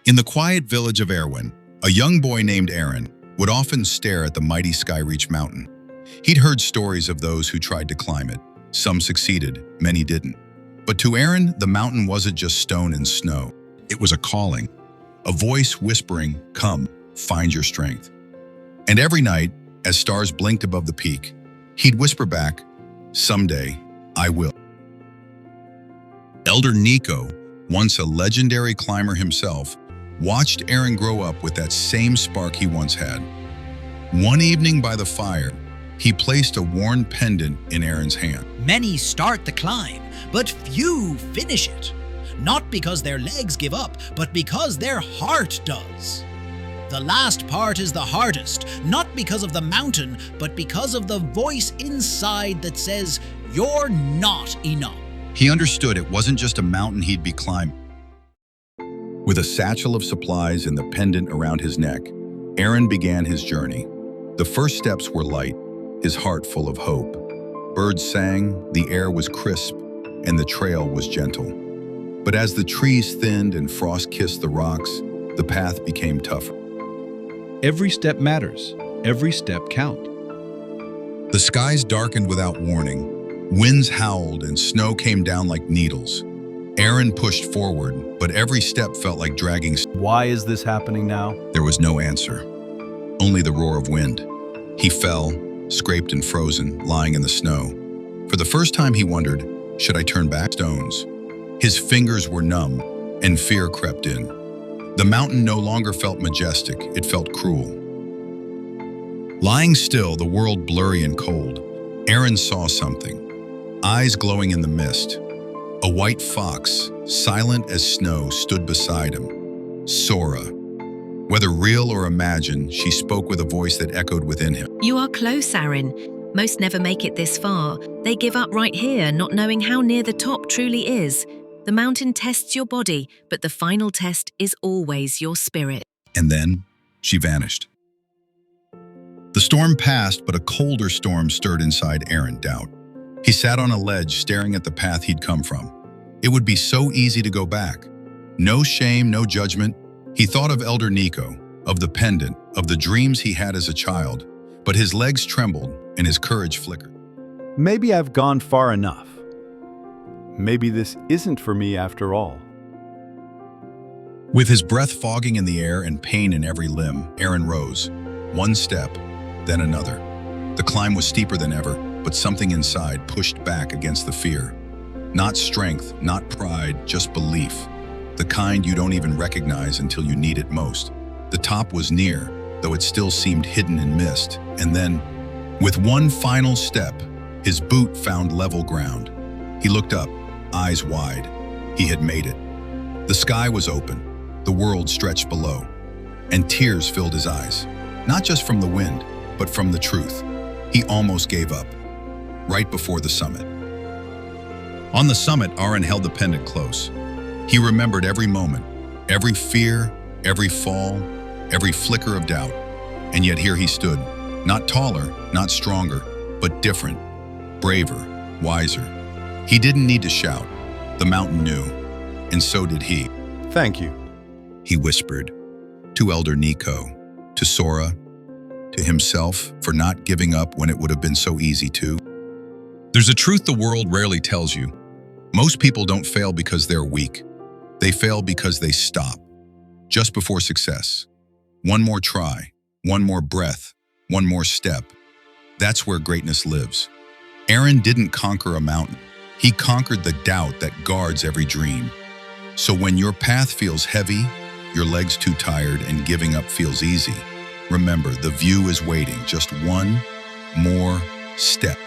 In the quiet village of Arin, a young boy named Arin would often stare at the mighty Skyreach Mountain. He'd heard stories of those who tried to climb it. Some succeeded, many didn't. But to Arin, the mountain wasn't just stone and snow. It was a calling, a voice whispering, "Come, find your strength." And every night, as stars blinked above the peak, he'd whisper back, "Someday, I will." Elder Nico, once a legendary climber himself, watched Arin grow up with that same spark he once had. One evening by the fire, he placed a worn pendant in Arin's hand. Many start the climb, but few finish it. Not because their legs give up, but because their heart does. The last part is the hardest, not because of the mountain, but because of the voice inside that says, "You're not enough." He understood it wasn't just a mountain he'd be climbing. With a satchel of supplies and the pendant around his neck, Arin began his journey. The first steps were light, his heart full of hope. Birds sang, the air was crisp, and the trail was gentle. But as the trees thinned and frost kissed the rocks, the path became tougher. Every step matters. Every step counts. The skies darkened without warning. Winds howled and snow came down like needles. Arin pushed forward, but every step felt like dragging. Why is this happening now? There was no answer, only the roar of wind. He fell, scraped and frozen, lying in the snow. For the first time he wondered, should I turn back? Stones. His fingers were numb, and fear crept in. The mountain no longer felt majestic, it felt cruel. Lying still, the world blurry and cold, Arin saw something. Eyes glowing in the mist. A white fox, silent as snow, stood beside him. Sora. Whether real or imagined, she spoke with a voice that echoed within him. You are close, Arin. Most never make it this far. They give up right here, not knowing how near the top truly is. The mountain tests your body, but the final test is always your spirit. And then, she vanished. The storm passed, but a colder storm stirred inside Arin, doubt. He sat on a ledge, staring at the path he'd come from. It would be so easy to go back. No shame, no judgment. He thought of Elder Nico, of the pendant, of the dreams he had as a child, but his legs trembled and his courage flickered. Maybe I've gone far enough. Maybe this isn't for me after all. With his breath fogging in the air and pain in every limb, Arin rose. One step, then another. The climb was steeper than ever, but something inside pushed back against the fear. Not strength, not pride, just belief. The kind you don't even recognize until you need it most. The top was near, though it still seemed hidden in mist. And then, with one final step, his boot found level ground. He looked up, eyes wide. He had made it. The sky was open, the world stretched below, and tears filled his eyes. Not just from the wind, but from the truth. He almost gave up, right before the summit. On the summit, Arin held the pendant close. He remembered every moment, every fear, every fall, every flicker of doubt. And yet here he stood, not taller, not stronger, but different, braver, wiser. He didn't need to shout. The mountain knew, and so did he. Thank you. He whispered, to Elder Nico, to Sora, to himself for not giving up when it would have been so easy to. There's a truth the world rarely tells you. Most people don't fail because they're weak. They fail because they stop, just before success. One more try, one more breath, one more step. That's where greatness lives. Arin didn't conquer a mountain. He conquered the doubt that guards every dream. So when your path feels heavy, your legs too tired, and giving up feels easy, remember, the view is waiting, just one more step.